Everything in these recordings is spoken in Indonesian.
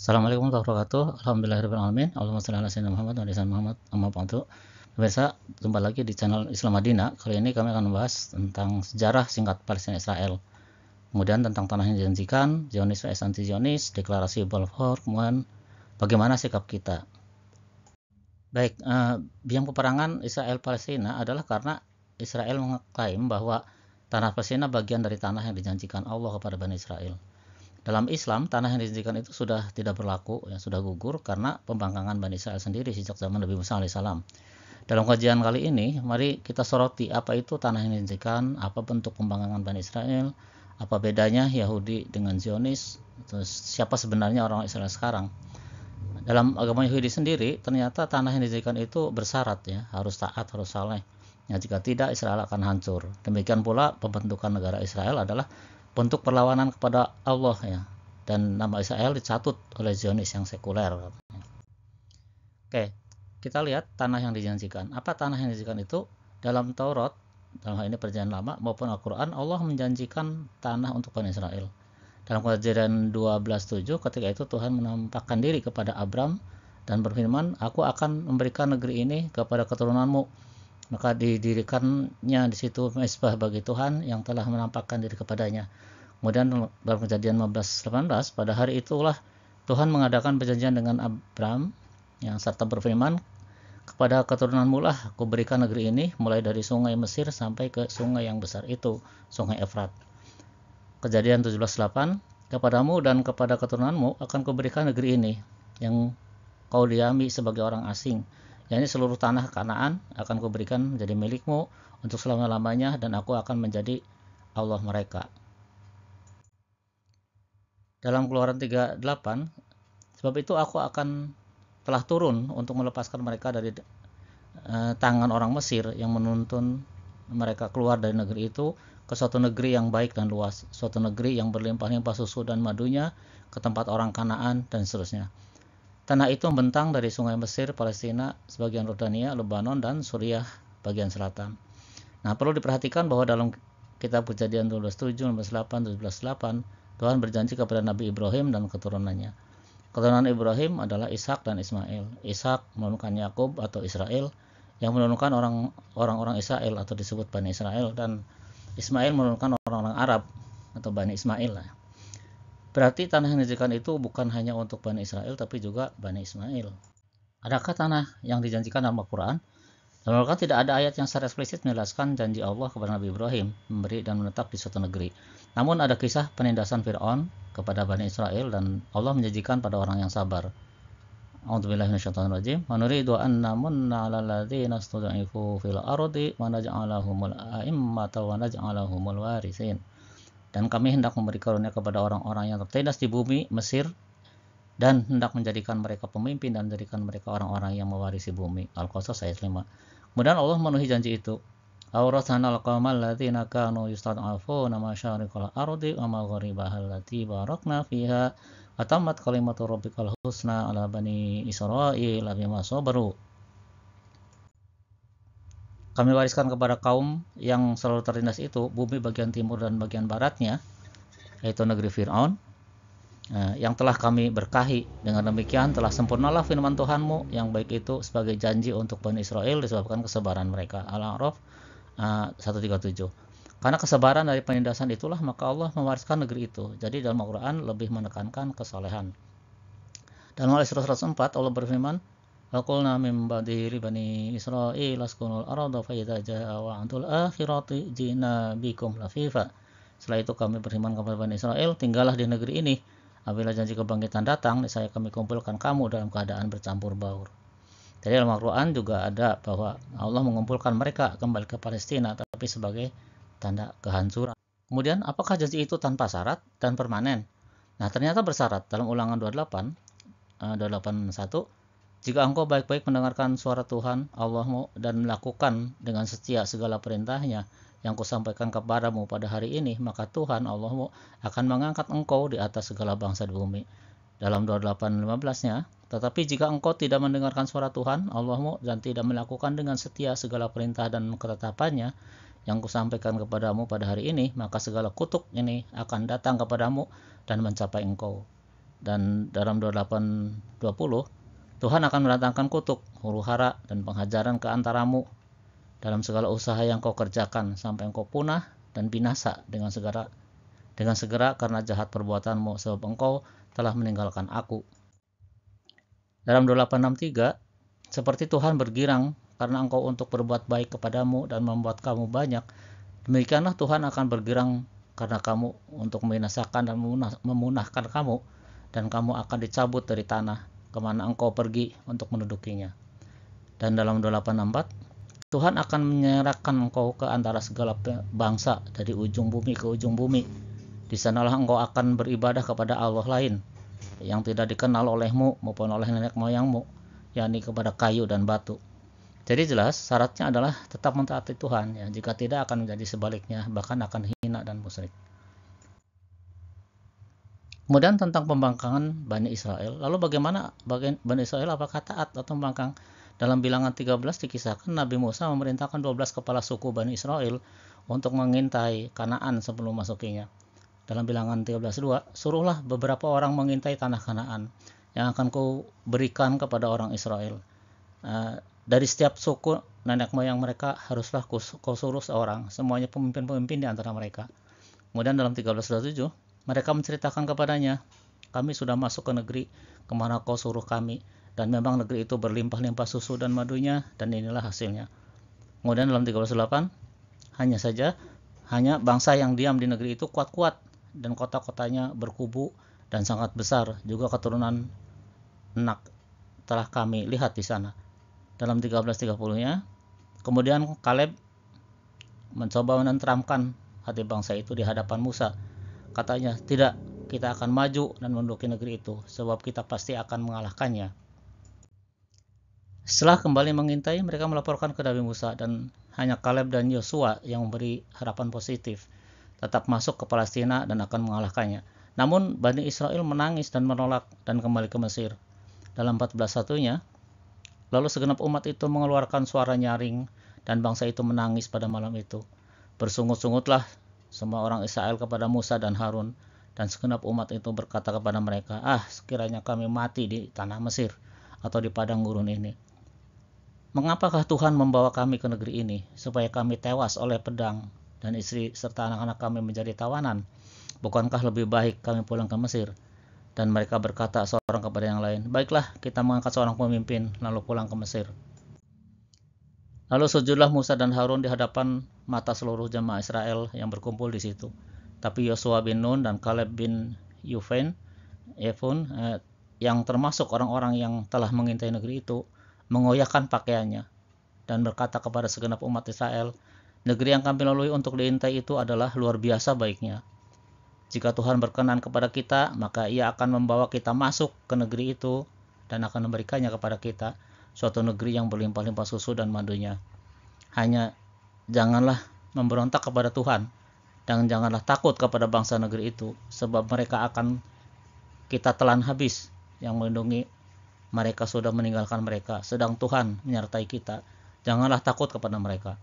Assalamualaikum warahmatullahi wabarakatuh. Alhamdulillahirrahmanirrahim. Allahumma shalli ala sayyidina Muhammad wa ala sayyidina Muhammad. Amma ba'du. Pemirsa, jumpa lagi di channel Islam Madinah. Kali ini kami akan membahas tentang sejarah singkat Palestina Israel. Kemudian tentang tanah yang dijanjikan, Zionis vs anti Zionis, deklarasi Balfour, kemudian bagaimana sikap kita. Baik, biang peperangan Israel Palestina adalah karena Israel mengklaim bahwa tanah Palestina bagian dari tanah yang dijanjikan Allah kepada Bani Israel. Dalam Islam, tanah yang dijanjikan itu sudah tidak berlaku, ya, sudah gugur karena pembangkangan Bani Israel sendiri sejak zaman Nabi Musa alaihissalam. Dalam kajian kali ini, mari kita soroti apa itu tanah yang dijanjikan, apa bentuk pembangkangan Bani Israel, apa bedanya Yahudi dengan Zionis, terus siapa sebenarnya orang Israel sekarang. Dalam agama Yahudi sendiri, ternyata tanah yang dijanjikan itu bersyarat, ya, harus taat, harus saleh. Ya, jika tidak, Israel akan hancur. Demikian pula pembentukan negara Israel adalah bentuk perlawanan kepada Allah, ya, dan nama Israel dicatut oleh Zionis yang sekuler. Oke, kita lihat tanah yang dijanjikan. Apa tanah yang dijanjikan itu? Dalam Taurat, dalam hal ini Perjanjian Lama maupun Al-Quran, Allah menjanjikan tanah untuk Bani Israel. Dalam Kejadian 12:7, ketika itu Tuhan menampakkan diri kepada Abram dan berfirman, aku akan memberikan negeri ini kepada keturunanmu. Maka didirikannya di situ mezbah bagi Tuhan yang telah menampakkan diri kepadanya. Kemudian dalam Kejadian 15:18, pada hari itulah Tuhan mengadakan perjanjian dengan Abram yang serta berfirman, kepada keturunanmu lah aku berikan negeri ini, mulai dari sungai Mesir sampai ke sungai yang besar itu, sungai Efrat. Kejadian 17:8, kepadamu dan kepada keturunanmu akan kuberikan negeri ini yang kau diami sebagai orang asing, yakni seluruh tanah Kanaan akan kuberikan menjadi milikmu untuk selama-lamanya, dan aku akan menjadi Allah mereka. Dalam Keluaran 3:8, sebab itu aku akan telah turun untuk melepaskan mereka dari tangan orang Mesir yang menuntun mereka keluar dari negeri itu ke suatu negeri yang baik dan luas, suatu negeri yang berlimpah-limpah susu dan madunya, ke tempat orang Kanaan dan seterusnya. Tanah itu membentang dari sungai Mesir, Palestina, sebagian Yordania, Lebanon, dan Suriah bagian selatan. Nah, perlu diperhatikan bahwa dalam kitab Kejadian 12:7, 12:8, 17:8, Tuhan berjanji kepada Nabi Ibrahim dan keturunannya. Keturunan Ibrahim adalah Ishak dan Ismail. Ishak menurunkan Yakub atau Israel, yang menurunkan orang-orang Israel atau disebut Bani Israel, dan Ismail menurunkan orang-orang Arab atau Bani Ismail. Berarti tanah yang dijanjikan itu bukan hanya untuk Bani Israel tapi juga Bani Ismail. Adakah tanah yang dijanjikan dalam Al-Quran? Dalam Al-Quran tidak ada ayat yang secara eksplisit menjelaskan janji Allah kepada Nabi Ibrahim memberi dan menetap di suatu negeri. Namun ada kisah penindasan Fir'aun kepada Bani Israel dan Allah menjanjikan pada orang yang sabar. A'udzubillahi minasyaitonirrajim. Wa nuridu an namunna 'alal ladzina istud'ifu fil ardi wa naj'alahumul a'immata wa naj'alahumul warithin. Dan kami hendak memberi karunia kepada orang-orang yang tertindas di bumi Mesir dan hendak menjadikan mereka pemimpin dan menjadikan mereka orang-orang yang mewarisi bumi. Al-Qasas ayat 5. Kemudian Allah memenuhi janji itu. Awrathanal qaumal ladzina kanu yustad'afuna masyariqal ardi wa maghribahal lati barakna fiha wa tammat kalimatu rabbikal husna ala bani Israil bima sabaru. Kami wariskan kepada kaum yang selalu tertindas itu bumi bagian timur dan bagian baratnya, yaitu negeri Fir'aun, yang telah kami berkahi. Dengan demikian telah sempurnalah firman Tuhanmu yang baik itu sebagai janji untuk Bani Israel disebabkan kesabaran mereka. Al-A'raf 137. Karena kesabaran dari penindasan itulah maka Allah mewariskan negeri itu. Jadi dalam Al-Quran lebih menekankan kesalehan. Dalam Al-Isra 104 Allah berfirman, Waqulna min ba'di bani Israil askunul arda fa idza jaa wa'dul akhirati jina bikum lafifa. Setelah itu kami berfirman kepada Bani Israel, tinggallah di negeri ini. Apabila janji kebangkitan datang, niscaya kami kumpulkan kamu dalam keadaan bercampur baur. Jadi dalam Al-Quran juga ada bahwa Allah mengumpulkan mereka kembali ke Palestina, tapi sebagai tanda kehancuran. Kemudian apakah janji itu tanpa syarat dan permanen? Nah, ternyata bersyarat. Dalam Ulangan 28:1, jika engkau baik-baik mendengarkan suara Tuhan Allahmu dan melakukan dengan setia segala perintahnya yang kusampaikan kepadamu pada hari ini, maka Tuhan Allahmu akan mengangkat engkau di atas segala bangsa di bumi. Dalam 28:15-nya, tetapi jika engkau tidak mendengarkan suara Tuhan Allahmu dan tidak melakukan dengan setia segala perintah dan ketetapannya yang kusampaikan kepadamu pada hari ini, maka segala kutuk ini akan datang kepadamu dan mencapai engkau. Dan dalam 28:20, Tuhan akan mendatangkan kutuk, huru-hara, dan penghajaran ke antaramu dalam segala usaha yang kau kerjakan sampai engkau punah dan binasa dengan segera karena jahat perbuatanmu, sebab engkau telah meninggalkan aku. Dalam 28:63, seperti Tuhan bergirang karena engkau untuk berbuat baik kepadamu dan membuat kamu banyak, demikianlah Tuhan akan bergirang karena kamu untuk membinasakan dan memunahkan kamu, dan kamu akan dicabut dari tanah kemana engkau pergi untuk mendudukinya. Dan dalam 28:64, Tuhan akan menyerahkan engkau ke antara segala bangsa dari ujung bumi ke ujung bumi. Di sanalah engkau akan beribadah kepada Allah lain yang tidak dikenal olehmu maupun oleh nenek moyangmu, yakni kepada kayu dan batu. Jadi jelas syaratnya adalah tetap mentaati Tuhan, ya. Jika tidak akan menjadi sebaliknya, bahkan akan hina dan musyrik. Kemudian tentang pembangkangan Bani Israel. Lalu bagaimana Bani Israel, apakah taat atau membangkang? Dalam Bilangan 13 dikisahkan Nabi Musa memerintahkan 12 kepala suku Bani Israel untuk mengintai Kanaan sebelum masukinya. Dalam Bilangan 13:2, suruhlah beberapa orang mengintai tanah Kanaan yang akan kau berikan kepada orang Israel. Dari setiap suku nenek moyang mereka haruslah kau suruh seorang, semuanya pemimpin-pemimpin di antara mereka. Kemudian dalam 13:27, mereka menceritakan kepadanya, kami sudah masuk ke negeri kemana kau suruh kami, dan memang negeri itu berlimpah-limpah susu dan madunya, dan inilah hasilnya. Kemudian dalam 13:8, hanya bangsa yang diam di negeri itu kuat-kuat, dan kota-kotanya berkubu dan sangat besar, juga keturunan Enak telah kami lihat di sana. Dalam 13:30-nya, kemudian Kaleb mencoba menenteramkan hati bangsa itu di hadapan Musa. Katanya, tidak, kita akan maju dan menduduki negeri itu, sebab kita pasti akan mengalahkannya. Setelah kembali mengintai, mereka melaporkan ke Nabi Musa, dan hanya Kaleb dan Yosua yang memberi harapan positif, tetap masuk ke Palestina dan akan mengalahkannya. Namun Bani Israel menangis dan menolak dan kembali ke Mesir. Dalam 14:1-nya, lalu segenap umat itu mengeluarkan suara nyaring, dan bangsa itu menangis pada malam itu. Bersungut-sungutlah semua orang Israel kepada Musa dan Harun, dan segenap umat itu berkata kepada mereka, sekiranya kami mati di tanah Mesir atau di padang gurun ini. Mengapakah Tuhan membawa kami ke negeri ini, supaya kami tewas oleh pedang, dan istri serta anak-anak kami menjadi tawanan? Bukankah lebih baik kami pulang ke Mesir? Dan mereka berkata seorang kepada yang lain, baiklah, kita mengangkat seorang pemimpin, lalu pulang ke Mesir. Lalu sujudlah Musa dan Harun di hadapan mata seluruh jemaah Israel yang berkumpul di situ. Tapi Yosua bin Nun dan Kaleb bin Yefun, yang termasuk orang-orang yang telah mengintai negeri itu, mengoyakkan pakaiannya dan berkata kepada segenap umat Israel, negeri yang kami lalui untuk diintai itu adalah luar biasa baiknya. Jika Tuhan berkenan kepada kita, maka Ia akan membawa kita masuk ke negeri itu dan akan memberikannya kepada kita, suatu negeri yang berlimpah-limpah susu dan madunya. Hanya janganlah memberontak kepada Tuhan, dan janganlah takut kepada bangsa negeri itu, sebab mereka akan kita telan habis. Yang melindungi mereka sudah meninggalkan mereka, sedang Tuhan menyertai kita. Janganlah takut kepada mereka.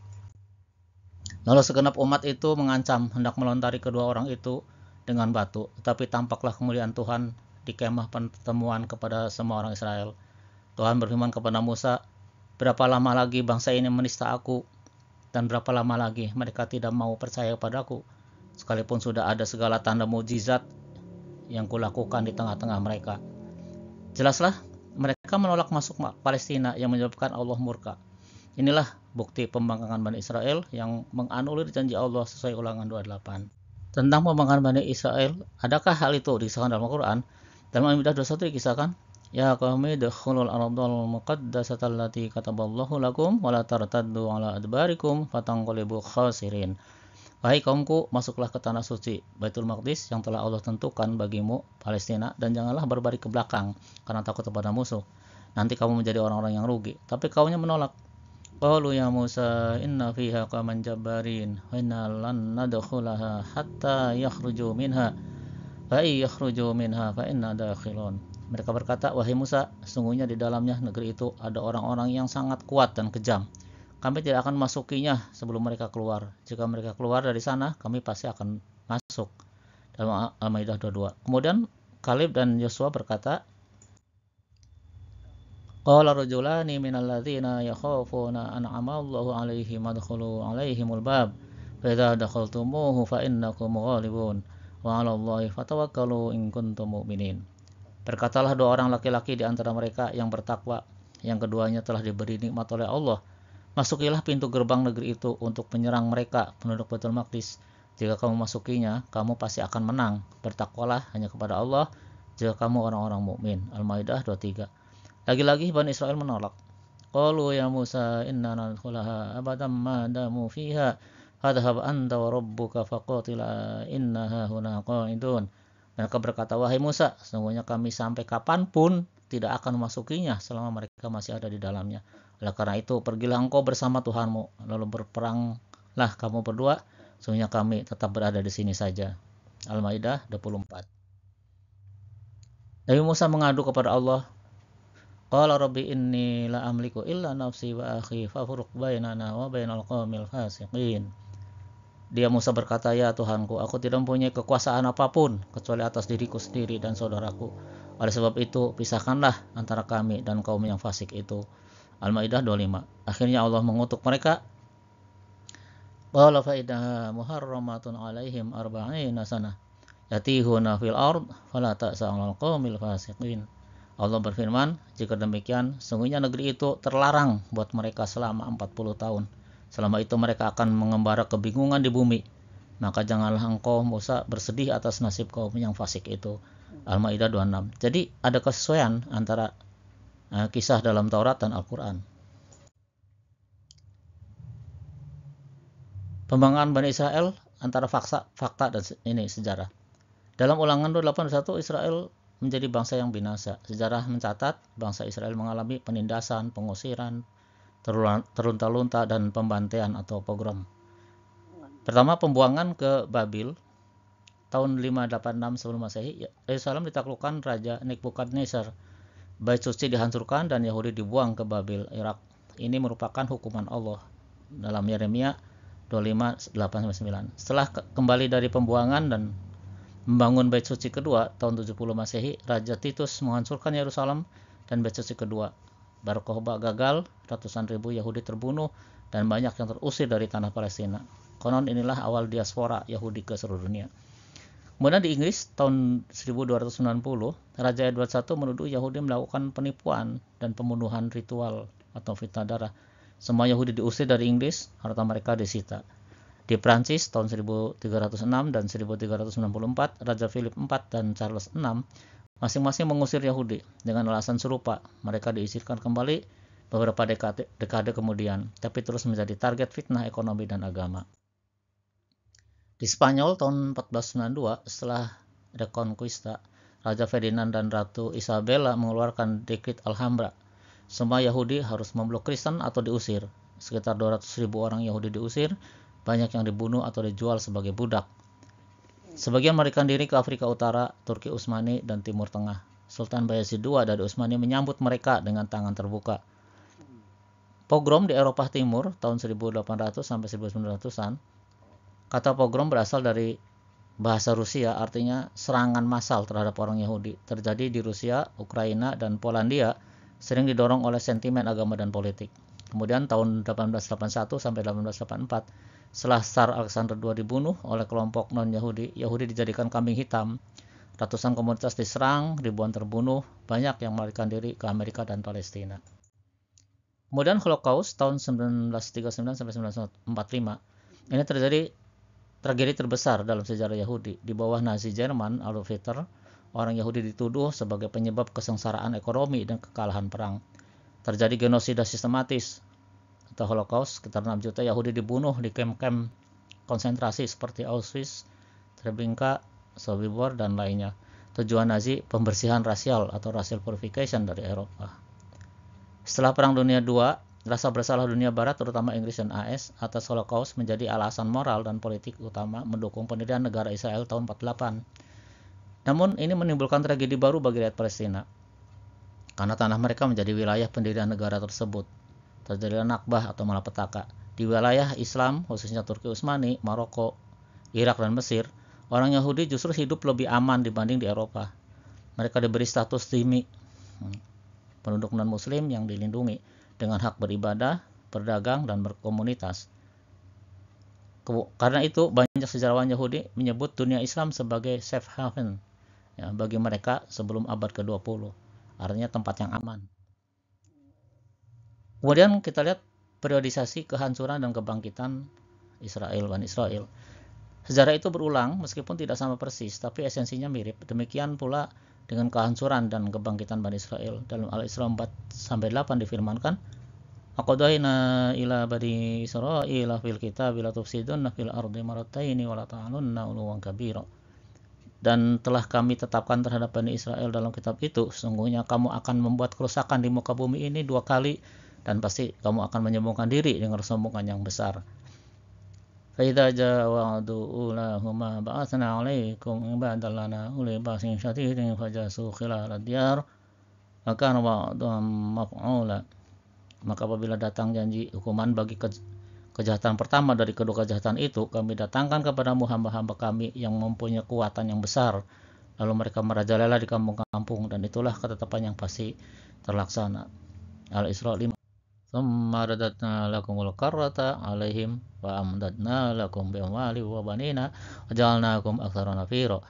Lalu segenap umat itu mengancam hendak melontari kedua orang itu dengan batu, tetapi tampaklah kemuliaan Tuhan di kemah pertemuan kepada semua orang Israel. Tuhan berfirman kepada Musa, berapa lama lagi bangsa ini menista aku, dan berapa lama lagi mereka tidak mau percaya padaku, sekalipun sudah ada segala tanda mukjizat yang kulakukan di tengah-tengah mereka. Jelaslah mereka menolak masuk Palestina yang menyebabkan Allah murka. Inilah bukti pembangkangan Bani Israel yang menganulir janji Allah sesuai Ulangan 28. Tentang pembangkangan Bani Israel, adakah hal itu dikisahkan dalam Al-Quran? Dalam Al-Maidah 21 dikisahkan, ya qaumi dukhulul ardhal muqaddasata allati kataballahu lakum wa la tartaddu ala adbarikum fatanqalibu khasirin. Wahai kaumku, masuklah ke tanah suci Baitul Maqdis yang telah Allah tentukan bagimu, Palestina, dan janganlah berbalik ke belakang karena takut kepada musuh. Nanti kamu menjadi orang-orang yang rugi. Tapi kaumnya menolak. Qalu ya Musa, inna fiha qauman jabbarin wa inna lan nadkhulaha hatta yakhruju minha. Fa yakhruju minha fa inna dakhilun. Mereka berkata, wahai Musa, sesungguhnya di dalamnya negeri itu ada orang-orang yang sangat kuat dan kejam. Kami tidak akan masukinya sebelum mereka keluar. Jika mereka keluar dari sana, kami pasti akan masuk. Dalam Al-Maidah 22. Kemudian Kalib dan Yosua berkata, qala rajulani minal ladzina yakhafuna an'ama Allahu 'alaihim adkhulu 'alaihimul bab fa idza dakhaltumuhu fa innakum ghalibun wa 'alallahi fatawakkalu in kuntum mu'minin. Berkatalah dua orang laki-laki di antara mereka yang bertakwa, yang keduanya telah diberi nikmat oleh Allah. Masukilah pintu gerbang negeri itu untuk menyerang mereka, penduduk Baitul Maqdis. Jika kamu masukinya, kamu pasti akan menang. Bertakwalah hanya kepada Allah jika kamu orang-orang mukmin. Al-Maidah 23. Lagi-lagi Bani Israel menolak. Qalu ya Musa inna nadkhulaha abadan ma damu fiha fadhhab anta wa rabbuka faqatila innaha huna qa'idun. Mereka berkata, wahai Musa, sesungguhnya kami sampai kapanpun tidak akan memasukinya selama mereka masih ada di dalamnya. Oleh karena itu, pergilah engkau bersama Tuhanmu, lalu berperanglah kamu berdua, sesungguhnya kami tetap berada di sini saja. Al-Maidah 24. Nabi Musa mengadu kepada Allah, qala rabbi inni la amliku illa nafsi wa akhi fafruq bainana wa bainal qaumil fasiqin. Dia Musa berkata, ya Tuhanku, aku tidak mempunyai kekuasaan apapun kecuali atas diriku sendiri dan saudaraku. Oleh sebab itu, pisahkanlah antara kami dan kaum yang fasik itu. Al-Maidah 25. Akhirnya Allah mengutuk mereka. Qala fa innaha muharramatun 'alaihim arba'ina sanah yatihuna fil ard fala ta'sa 'alal qaumil fasiqin. Allah berfirman, jika demikian, sungguhnya negeri itu terlarang buat mereka selama 40 tahun. Selama itu mereka akan mengembara kebingungan di bumi. Maka janganlah engkau Musa bersedih atas nasib kaum yang fasik itu. Al-Maidah 26. Jadi ada kesesuaian antara kisah dalam Taurat dan Al-Quran. Pembanggaan Bani Israel antara fakta dan ini sejarah. Dalam Ulangan 281 Israel menjadi bangsa yang binasa. Sejarah mencatat bangsa Israel mengalami penindasan, pengusiran, terlunta-lunta dan pembantaian atau pogrom. Pertama, pembuangan ke Babil tahun 586 sebelum Masehi. Yerusalem ditaklukkan Raja Nebukadnezar. Bait suci dihancurkan dan Yahudi dibuang ke Babil, Irak. Ini merupakan hukuman Allah dalam Yeremia 25:8-9. Setelah kembali dari pembuangan dan membangun bait suci kedua tahun 70 Masehi, Raja Titus menghancurkan Yerusalem dan bait suci kedua. Bar Kokhba gagal, ratusan ribu Yahudi terbunuh, dan banyak yang terusir dari tanah Palestina. Konon inilah awal diaspora Yahudi ke seluruh dunia. Kemudian di Inggris tahun 1290, Raja Edward I menuduh Yahudi melakukan penipuan dan pembunuhan ritual atau fitnah darah. Semua Yahudi diusir dari Inggris, harta mereka disita. Di Prancis tahun 1306 dan 1394, Raja Philip IV dan Charles VI masing-masing mengusir Yahudi dengan alasan serupa. Mereka diisirkan kembali beberapa dekade kemudian, tapi terus menjadi target fitnah ekonomi dan agama. Di Spanyol tahun 1492, setelah Reconquista, Raja Ferdinand dan Ratu Isabella mengeluarkan dekrit Alhambra. Semua Yahudi harus memeluk Kristen atau diusir. Sekitar 200.000 orang Yahudi diusir, banyak yang dibunuh atau dijual sebagai budak. Sebagian melarikan diri ke Afrika Utara, Turki Utsmani, dan Timur Tengah. Sultan Bayezid II dari Utsmani menyambut mereka dengan tangan terbuka. Pogrom di Eropa Timur tahun 1800 sampai 1900-an. Kata pogrom berasal dari bahasa Rusia, artinya serangan massal terhadap orang Yahudi. Terjadi di Rusia, Ukraina, dan Polandia, sering didorong oleh sentimen agama dan politik. Kemudian tahun 1881 sampai 1884, setelah Tsar Alexander II dibunuh oleh kelompok non-Yahudi, Yahudi dijadikan kambing hitam. Ratusan komunitas diserang, ribuan terbunuh, banyak yang melarikan diri ke Amerika dan Palestina. Kemudian Holocaust tahun 1939 sampai 1945. Ini terjadi tragedi terbesar dalam sejarah Yahudi. Di bawah Nazi Jerman, Adolf Hitler, orang Yahudi dituduh sebagai penyebab kesengsaraan ekonomi dan kekalahan perang. Terjadi genosida sistematis atau Holocaust, sekitar 6 juta Yahudi dibunuh di kamp-kamp konsentrasi seperti Auschwitz, Treblinka, Sobibor, dan lainnya. Tujuan Nazi pembersihan rasial atau racial purification dari Eropa. Setelah Perang Dunia II, rasa bersalah dunia Barat, terutama Inggris dan AS, atas Holocaust menjadi alasan moral dan politik utama mendukung pendirian negara Israel tahun 48. Namun ini menimbulkan tragedi baru bagi rakyat Palestina, karena tanah mereka menjadi wilayah pendirian negara tersebut. Terjadilah Nakbah atau malapetaka. Di wilayah Islam, khususnya Turki Utsmani, Maroko, Irak, dan Mesir, orang Yahudi justru hidup lebih aman dibanding di Eropa. Mereka diberi status dhimmi, penduduk non-muslim yang dilindungi dengan hak beribadah, berdagang, dan berkomunitas. Karena itu banyak sejarawan Yahudi menyebut dunia Islam sebagai safe haven ya, bagi mereka sebelum abad ke-20, artinya tempat yang aman. Kemudian kita lihat periodisasi kehancuran dan kebangkitan Bani Israel. Sejarah itu berulang meskipun tidak sama persis, tapi esensinya mirip. Demikian pula dengan kehancuran dan kebangkitan Bani Israel. Dalam Al-Isra 4-8 difirmankan, Aqadaina ila bani Israila fil kitab la tufsidunna fil ardi marrataini wa la ta'alunna 'uluwan kabira. Dan telah kami tetapkan terhadap Bani Israel dalam kitab itu, sesungguhnya kamu akan membuat kerusakan di muka bumi ini 2 kali, dan pasti kamu akan menyombongkan diri dengan kesombongan yang besar. Fa idza jaa wa'du ulahuma ba'atsna 'alaikum ibadan lana uli ba'sin syadidin fajasu khilal ad-diyar wa kana wa'dun maf'ula. Maka apabila datang janji hukuman bagi kejahatan pertama dari kedua kejahatan itu, kami datangkan kepadamu hamba-hamba kami yang mempunyai kekuatan yang besar, lalu mereka merajalela di kampung-kampung, dan itulah ketetapan yang pasti terlaksana. Al-Isra 5. Tsumma radatna lakumul karrata 'alaihim wa amdadna lakum bi amwali wa banina wa ja'alnakum aktsara nafira.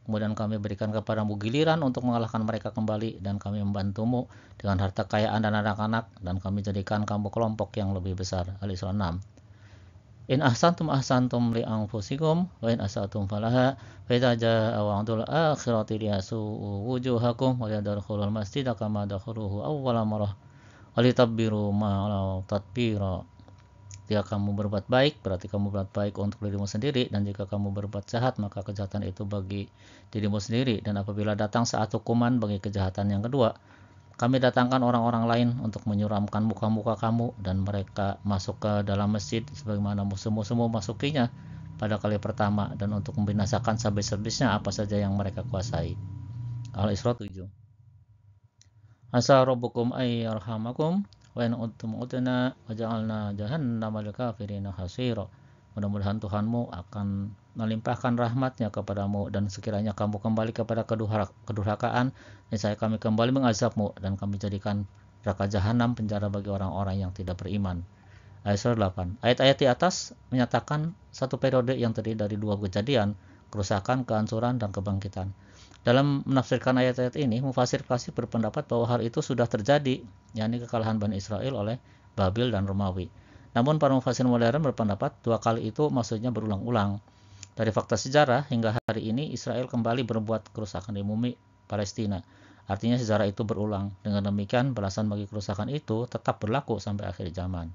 Kemudian kami berikan kepadamu giliran untuk mengalahkan mereka kembali, dan kami membantumu dengan harta kekayaan dan anak-anak, dan kami jadikan kamu kelompok yang lebih besar. Al-Isra 6. In ahsantum ahsantum li anfusikum wa in asatum falaha fa idza jaa wa'dul akhirati liyasu'u wujuhakum wa yadkhulul masjida kama dakhaluhu awwala marrah wa litabbiru ma tatbira. Jika kamu berbuat baik, berarti kamu berbuat baik untuk dirimu sendiri, dan jika kamu berbuat jahat, maka kejahatan itu bagi dirimu sendiri. Dan apabila datang saat hukuman bagi kejahatan yang kedua, kami datangkan orang-orang lain untuk menyuramkan muka-muka kamu, dan mereka masuk ke dalam masjid sebagaimana musuh-musuhmu masukinya pada kali pertama, dan untuk membinasakan habis-habisnya apa saja yang mereka kuasai. Al-Isra 7. Asa rabbukum ay yarhamakum wa in udtum udna wa ja'alna jahannama lil kafirina hasira. Mudah-mudahan Tuhanmu akan melimpahkan rahmatnya kepadamu, dan sekiranya kamu kembali kepada kedurhakaan, niscaya kami kembali mengazabmu, dan kami jadikan neraka jahanam penjara bagi orang-orang yang tidak beriman. Ayat 8. Ayat-ayat di atas menyatakan satu periode yang terdiri dari 2 kejadian, kerusakan, kehancuran, dan kebangkitan. Dalam menafsirkan ayat-ayat ini, mufasir klasik berpendapat bahwa hal itu sudah terjadi, yakni kekalahan Bani Israel oleh Babil dan Romawi. Namun para mufasir modern berpendapat 2 kali itu maksudnya berulang-ulang. Dari fakta sejarah hingga hari ini Israel kembali berbuat kerusakan di bumi Palestina. Artinya sejarah itu berulang. Dengan demikian balasan bagi kerusakan itu tetap berlaku sampai akhir zaman.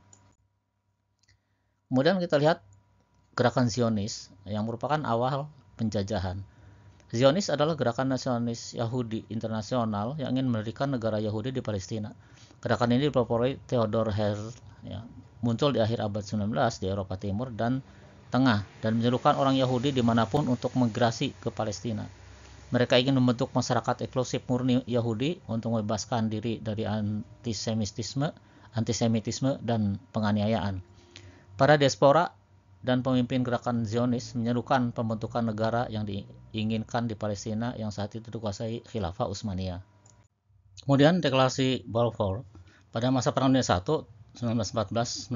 Kemudian kita lihat gerakan Zionis yang merupakan awal penjajahan. Zionis adalah gerakan nasionalis Yahudi internasional yang ingin mendirikan negara Yahudi di Palestina. Gerakan ini dipelopori Theodor Herzl, ya, muncul di akhir abad 19 di Eropa Timur dan Tengah, dan menyerukan orang Yahudi dimanapun untuk migrasi ke Palestina. Mereka ingin membentuk masyarakat eksklusif murni Yahudi untuk membebaskan diri dari antisemitisme dan penganiayaan. Para diaspora dan pemimpin gerakan Zionis menyerukan pembentukan negara yang diinginkan di Palestina yang saat itu dikuasai Khilafah Utsmaniyah. Kemudian deklarasi Balfour. Pada masa Perang Dunia I 1914-1918,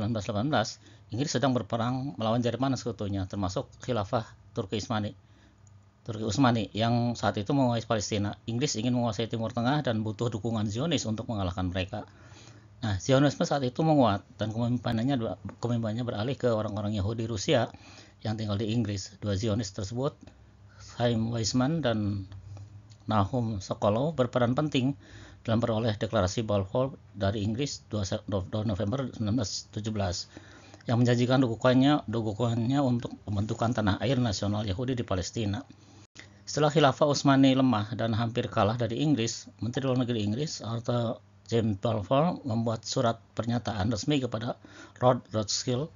Inggris sedang berperang melawan Jerman dan sekutunya, termasuk Khilafah Turki Utsmani yang saat itu menguasai Palestina. Inggris ingin menguasai Timur Tengah dan butuh dukungan Zionis untuk mengalahkan mereka. Nah, Zionisme saat itu menguat dan kepemimpinan beralih ke orang-orang Yahudi Rusia yang tinggal di Inggris. 2 Zionis tersebut, Chaim Weizmann dan Nahum Sokolow, berperan penting dalam peroleh deklarasi Balfour dari Inggris 2 November 1917 yang menjanjikan dukungannya untuk pembentukan tanah air nasional Yahudi di Palestina. Setelah Khilafah Utsmani lemah dan hampir kalah dari Inggris, Menteri Luar Negeri Inggris Arthur James Balfour membuat surat pernyataan resmi kepada Lord Rothschild,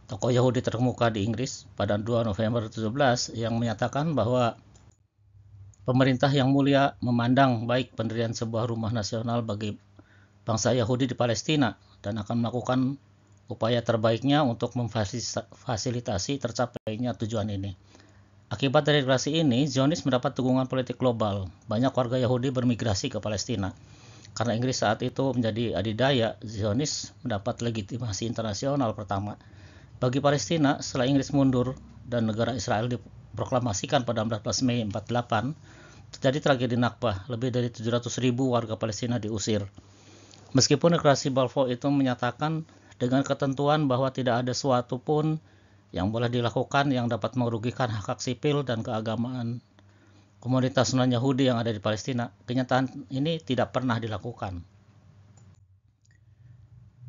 tokoh Yahudi terkemuka di Inggris, pada 2 November 17 yang menyatakan bahwa pemerintah yang mulia memandang baik pendirian sebuah rumah nasional bagi bangsa Yahudi di Palestina dan akan melakukan upaya terbaiknya untuk memfasilitasi tercapainya tujuan ini. Akibat dari deklarasi ini, Zionis mendapat dukungan politik global. Banyak warga Yahudi bermigrasi ke Palestina. Karena Inggris saat itu menjadi adidaya, Zionis mendapat legitimasi internasional pertama. Bagi Palestina, setelah Inggris mundur dan negara Israel diproklamasikan pada 14 Mei 48, terjadi tragedi Nakbah. Lebih dari 700.000 warga Palestina diusir. Meskipun deklarasi Balfour itu menyatakan dengan ketentuan bahwa tidak ada suatu pun yang boleh dilakukan yang dapat merugikan hak-hak sipil dan keagamaan komunitas non-Yahudi yang ada di Palestina, kenyataan ini tidak pernah dilakukan.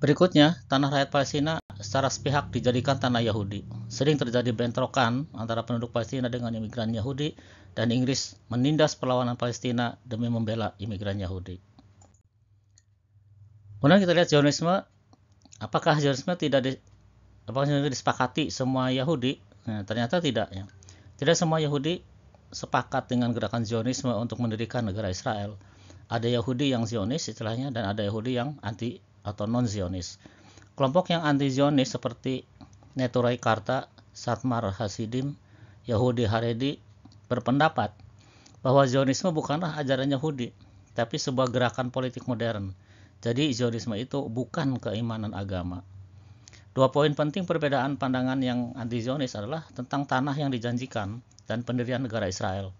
Berikutnya, tanah rakyat Palestina secara sepihak dijadikan tanah Yahudi. Sering terjadi bentrokan antara penduduk Palestina dengan imigran Yahudi, dan Inggris menindas perlawanan Palestina demi membela imigran Yahudi. Kemudian kita lihat Zionisme. Apakah Zionisme disepakati semua Yahudi? Nah, ternyata tidak ya. Tidak semua Yahudi sepakat dengan gerakan Zionisme untuk mendirikan negara Israel. Ada Yahudi yang Zionis istilahnya, dan ada Yahudi yang anti atau non-Zionis. Kelompok yang anti-Zionis seperti Neturei Karta, Satmar Hasidim, Yahudi Haredi berpendapat bahwa Zionisme bukanlah ajaran Yahudi, tapi sebuah gerakan politik modern. Jadi Zionisme itu bukan keimanan agama. Dua poin penting perbedaan pandangan yang anti-Zionis adalah tentang tanah yang dijanjikan dan pendirian negara Israel.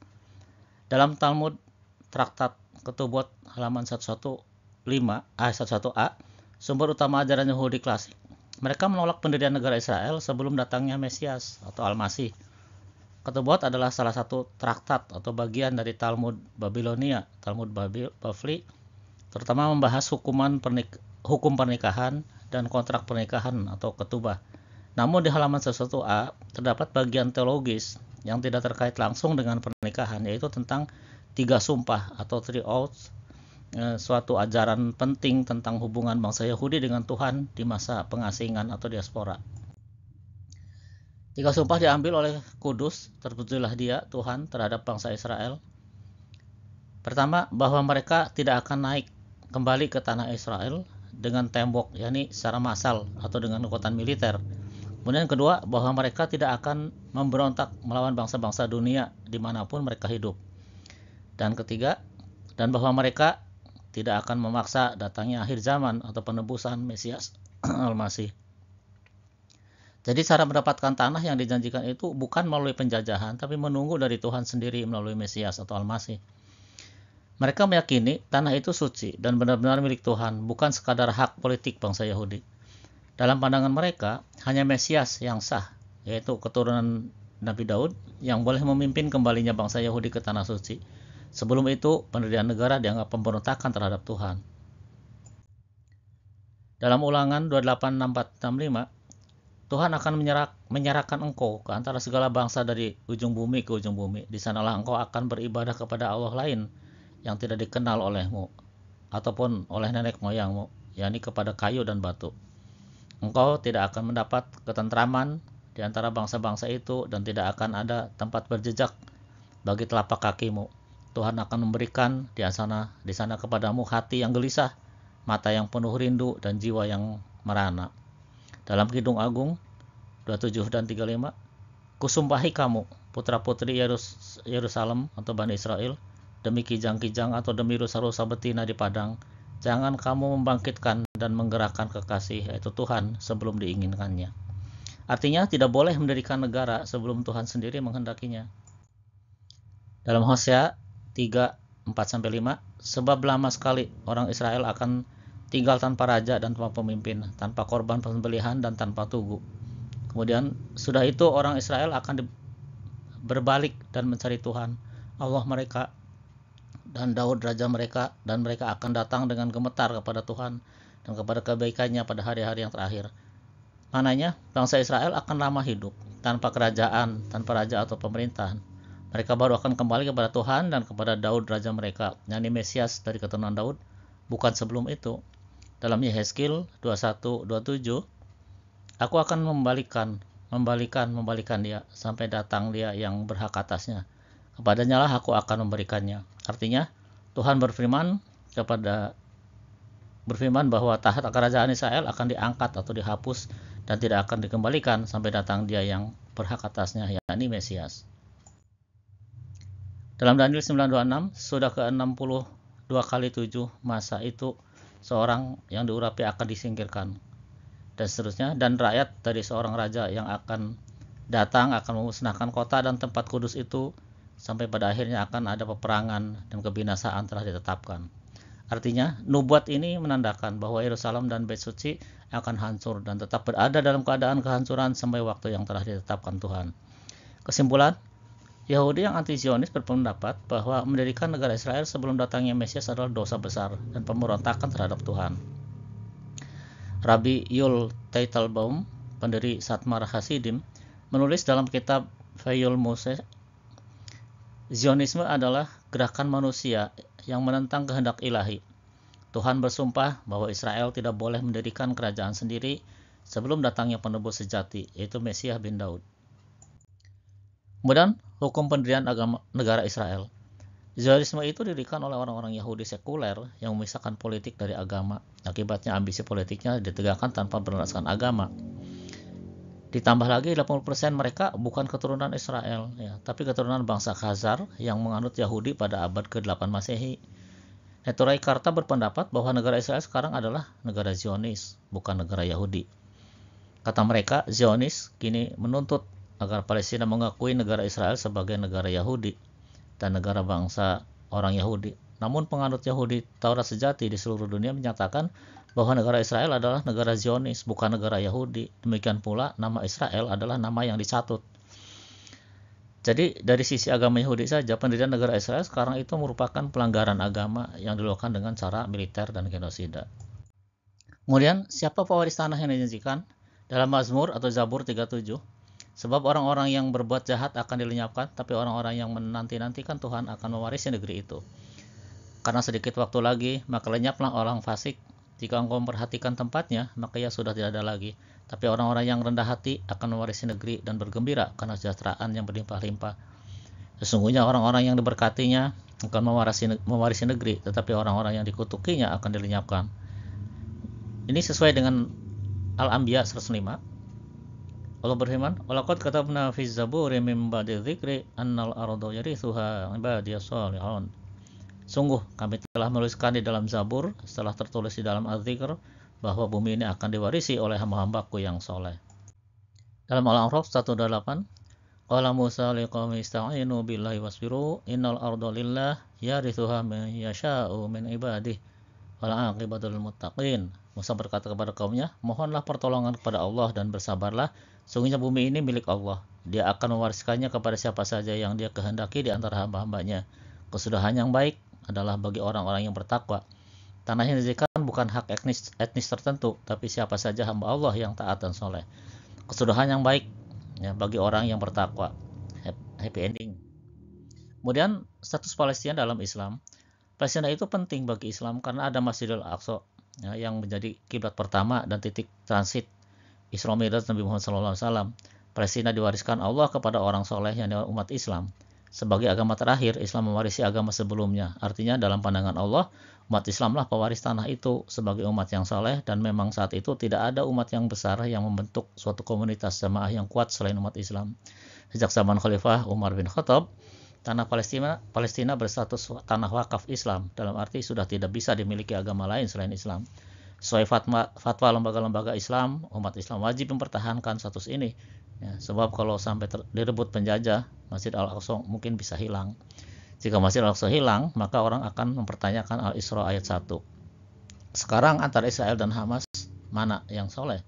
Dalam Talmud Traktat Ketubot halaman 115 ayat 11a, sumber utama ajaran Yahudi klasik, mereka menolak pendirian negara Israel sebelum datangnya Mesias atau Al-Masih. Ketubot adalah salah satu traktat atau bagian dari Talmud Babilonia, Talmud Bavli, terutama membahas hukum pernikahan dan kontrak pernikahan atau ketubah. Namun di halaman 11a terdapat bagian teologis yang tidak terkait langsung dengan pernikahan, yaitu tentang 3 sumpah atau 3 oaths, suatu ajaran penting tentang hubungan bangsa Yahudi dengan Tuhan di masa pengasingan atau diaspora. 3 sumpah diambil oleh Kudus, terpujilah Dia, Tuhan, terhadap bangsa Israel. Pertama, bahwa mereka tidak akan naik kembali ke tanah Israel dengan tembok, yakni secara massal atau dengan kekuatan militer. Kemudian kedua, bahwa mereka tidak akan memberontak melawan bangsa-bangsa dunia dimanapun mereka hidup. Dan ketiga, dan bahwa mereka tidak akan memaksa datangnya akhir zaman atau penebusan Mesias Al-Masih. Jadi cara mendapatkan tanah yang dijanjikan itu bukan melalui penjajahan, tapi menunggu dari Tuhan sendiri melalui Mesias atau Al-Masih. Mereka meyakini tanah itu suci dan benar-benar milik Tuhan, bukan sekadar hak politik bangsa Yahudi. Dalam pandangan mereka, hanya Mesias yang sah, yaitu keturunan Nabi Daud, yang boleh memimpin kembalinya bangsa Yahudi ke tanah suci. Sebelum itu, pendirian negara dianggap pemberontakan terhadap Tuhan. Dalam Ulangan 28:64-65, Tuhan akan menyerahkan engkau ke antara segala bangsa dari ujung bumi ke ujung bumi. Di sanalah engkau akan beribadah kepada Allah lain yang tidak dikenal olehmu ataupun oleh nenek moyangmu, yakni kepada kayu dan batu. Engkau tidak akan mendapat ketentraman di antara bangsa-bangsa itu, dan tidak akan ada tempat berjejak bagi telapak kakimu. Tuhan akan memberikan di sana kepadamu hati yang gelisah, mata yang penuh rindu, dan jiwa yang merana. Dalam Kidung Agung 27 dan 35, kusumpahi kamu, putra-putri Yerusalem atau Bani Israel, demi kijang-kijang atau demi rusa-rusa betina di padang, jangan kamu membangkitkan dan menggerakkan kekasih, yaitu Tuhan, sebelum diinginkannya. Artinya tidak boleh mendirikan negara sebelum Tuhan sendiri menghendakinya. Dalam Hosea 3:4-5, sebab lama sekali orang Israel akan tinggal tanpa raja dan tanpa pemimpin, tanpa korban pembelihan dan tanpa tugu. Kemudian sudah itu orang Israel akan berbalik dan mencari Tuhan, Allah mereka, dan Daud raja mereka, dan mereka akan datang dengan gemetar kepada Tuhan dan kepada kebaikannya pada hari-hari yang terakhir. Mananya, bangsa Israel akan lama hidup tanpa kerajaan, tanpa raja atau pemerintahan. Mereka baru akan kembali kepada Tuhan dan kepada Daud raja mereka, yakni Mesias dari keturunan Daud, bukan sebelum itu. Dalam Yehezkiel 21:27, aku akan membalikan dia sampai datang dia yang berhak atasnya. Kepadanya lah aku akan memberikannya. Artinya Tuhan berfirman bahwa tahta kerajaan Israel akan diangkat atau dihapus dan tidak akan dikembalikan sampai datang dia yang berhak atasnya, yakni Mesias. Dalam Daniel 9:26, sudah ke-62 kali 7 masa itu seorang yang diurapi akan disingkirkan, dan seterusnya. Dan rakyat dari seorang raja yang akan datang akan memusnahkan kota dan tempat kudus itu, sampai pada akhirnya akan ada peperangan dan kebinasaan telah ditetapkan. Artinya, nubuat ini menandakan bahwa Yerusalem dan Bait Suci akan hancur dan tetap berada dalam keadaan kehancuran sampai waktu yang telah ditetapkan Tuhan. Kesimpulan, Yahudi yang anti-Zionis berpendapat bahwa mendirikan negara Israel sebelum datangnya Mesias adalah dosa besar dan pemberontakan terhadap Tuhan. Rabbi Yul Teitelbaum, pendiri Satmar Hasidim, menulis dalam kitab Vayul Mose, Zionisme adalah gerakan manusia yang menentang kehendak ilahi. Tuhan bersumpah bahwa Israel tidak boleh mendirikan kerajaan sendiri sebelum datangnya penebus sejati, yaitu Mesias bin Daud. Kemudian, hukum pendirian negara Israel. Zionisme itu didirikan oleh orang-orang Yahudi sekuler yang memisahkan politik dari agama. Akibatnya ambisi politiknya ditegakkan tanpa berlandaskan agama. Ditambah lagi 80% mereka bukan keturunan Israel, ya, tapi keturunan bangsa Khazar yang menganut Yahudi pada abad ke-8 Masehi. Neturai Karta berpendapat bahwa negara Israel sekarang adalah negara Zionis, bukan negara Yahudi. Kata mereka, Zionis kini menuntut agar Palestina mengakui negara Israel sebagai negara Yahudi dan negara bangsa orang Yahudi. Namun penganut Yahudi Taurat sejati di seluruh dunia menyatakan bahwa negara Israel adalah negara Zionis, bukan negara Yahudi. Demikian pula nama Israel adalah nama yang dicatut. Jadi dari sisi agama Yahudi saja, pendirian negara Israel sekarang itu merupakan pelanggaran agama yang dilakukan dengan cara militer dan genosida. Kemudian, siapa pewaris tanah yang dijanjikan? Dalam Mazmur atau Zabur 37, sebab orang-orang yang berbuat jahat akan dilenyapkan, tapi orang-orang yang menanti-nantikan Tuhan akan mewarisi negeri itu. Karena sedikit waktu lagi, maka lenyaplah orang fasik. Jika engkau memperhatikan tempatnya, maka ia sudah tidak ada lagi. Tapi orang-orang yang rendah hati akan mewarisi negeri dan bergembira karena kesejahteraan yang berlimpah-limpah. Sesungguhnya orang-orang yang diberkatinya akan mewarisi negeri, tetapi orang-orang yang dikutukinya akan dilenyapkan. Ini sesuai dengan Al-Anbiya 105. Allah berfirman, "Walaqad katabna fi zaburi min ba'di dzikri annal arda yarithuha ibadiyas shalihun." Sungguh kami telah menuliskan di dalam Zabur setelah tertulis di dalam Az-Zikr bahwa bumi ini akan diwarisi oleh hamba-hambaku yang soleh. Dalam Al-A'raf 128, qala Musa liqaumi ista'inu billahi wasbiru innal arda lillah yarithuha man yasha'u min ibadihi wal 'aqibatul muttaqin. Musa berkata kepada kaumnya, mohonlah pertolongan kepada Allah dan bersabarlah. Sungguhnya bumi ini milik Allah. Dia akan mewariskannya kepada siapa saja yang dia kehendaki di antara hamba-hambanya. Kesudahan yang baik adalah bagi orang-orang yang bertakwa. Tanah yang didirikan bukan hak etnis tertentu, tapi siapa saja hamba Allah yang taat dan soleh. Kesudahan yang baik ya, bagi orang yang bertakwa. Happy ending. Kemudian status Palestina dalam Islam. Palestina itu penting bagi Islam karena ada Masjidil Aqsa ya, yang menjadi kiblat pertama dan titik transit Isra Mi'raj Nabi Muhammad SAW. Palestina diwariskan Allah kepada orang soleh yang umat Islam. Sebagai agama terakhir, Islam mewarisi agama sebelumnya. Artinya dalam pandangan Allah, umat Islamlah pewaris tanah itu sebagai umat yang soleh, dan memang saat itu tidak ada umat yang besar yang membentuk suatu komunitas jamaah yang kuat selain umat Islam. Sejak zaman Khalifah Umar bin Khattab, tanah Palestina berstatus tanah wakaf Islam, dalam arti sudah tidak bisa dimiliki agama lain selain Islam. Sesuai fatwa lembaga-lembaga Islam, umat Islam wajib mempertahankan status ini. Ya, sebab kalau sampai direbut penjajah, Masjid Al-Aqsa mungkin bisa hilang. Jika Masjid Al-Aqsa hilang, maka orang akan mempertanyakan Al-Isra ayat 1. Sekarang antara Israel dan Hamas, mana yang soleh?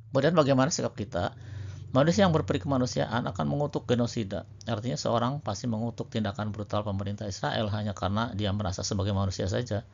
Kemudian bagaimana sikap kita? Manusia yang berperi kemanusiaan akan mengutuk genosida. Artinya seorang pasti mengutuk tindakan brutal pemerintah Israel hanya karena dia merasa sebagai manusia saja.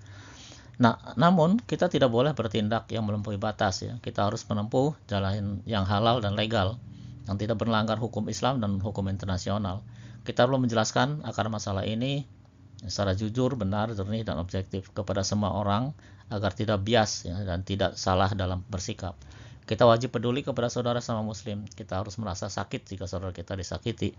Nah, namun kita tidak boleh bertindak yang melampaui batas ya. Kita harus menempuh jalan yang halal dan legal, yang tidak berlanggar hukum Islam dan hukum internasional. Kita perlu menjelaskan akar masalah ini secara jujur, benar, jernih, dan objektif kepada semua orang agar tidak bias ya, dan tidak salah dalam bersikap. Kita wajib peduli kepada saudara sama muslim. Kita harus merasa sakit jika saudara kita disakiti.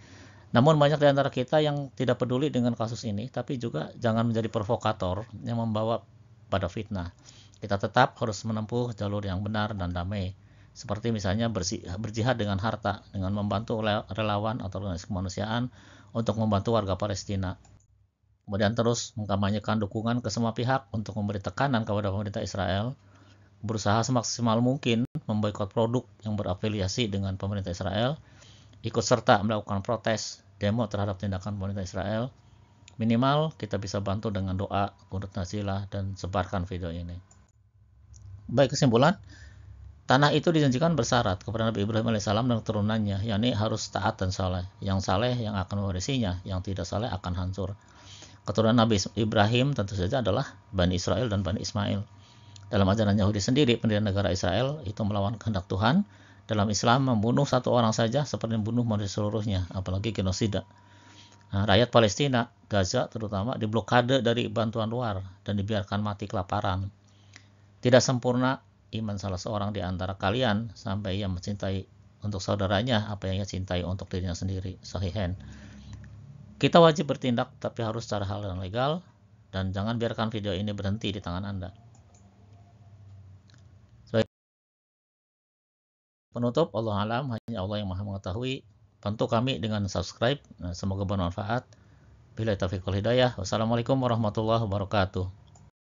Namun banyak di antara kita yang tidak peduli dengan kasus ini, tapi juga jangan menjadi provokator yang membawa pada fitnah. Kita tetap harus menempuh jalur yang benar dan damai. Seperti misalnya berjihad dengan harta, dengan membantu relawan atau organisasi kemanusiaan untuk membantu warga Palestina. Kemudian terus mengkampanyekan dukungan ke semua pihak untuk memberi tekanan kepada pemerintah Israel, berusaha semaksimal mungkin memboikot produk yang berafiliasi dengan pemerintah Israel, ikut serta melakukan protes, demo terhadap tindakan pemerintah Israel. Minimal kita bisa bantu dengan doa, kunut nazilah, dan sebarkan video ini. Baik, kesimpulan, tanah itu dijanjikan bersyarat kepada Nabi Ibrahim alaihissalam dan keturunannya, yakni harus taat dan saleh. Yang saleh yang akan mewarisinya, yang tidak saleh akan hancur. Keturunan Nabi Ibrahim tentu saja adalah Bani Israel dan Bani Ismail. Dalam ajaran Yahudi sendiri, pendirian negara Israel itu melawan kehendak Tuhan. Dalam Islam, membunuh satu orang saja seperti membunuh manusia seluruhnya, apalagi genosida. Nah, rakyat Palestina, Gaza terutama, diblokade dari bantuan luar dan dibiarkan mati kelaparan. Tidak sempurna iman salah seorang di antara kalian sampai ia mencintai untuk saudaranya apa yang ia cintai untuk dirinya sendiri. Sahihain. Kita wajib bertindak, tapi harus secara halal dan legal, dan jangan biarkan video ini berhenti di tangan Anda. Sebagai penutup, Allah alam, hanya Allah yang maha mengetahui. Bantu kami dengan subscribe, semoga bermanfaat. Billahi taufiq wal hidayah. Wassalamualaikum warahmatullahi wabarakatuh.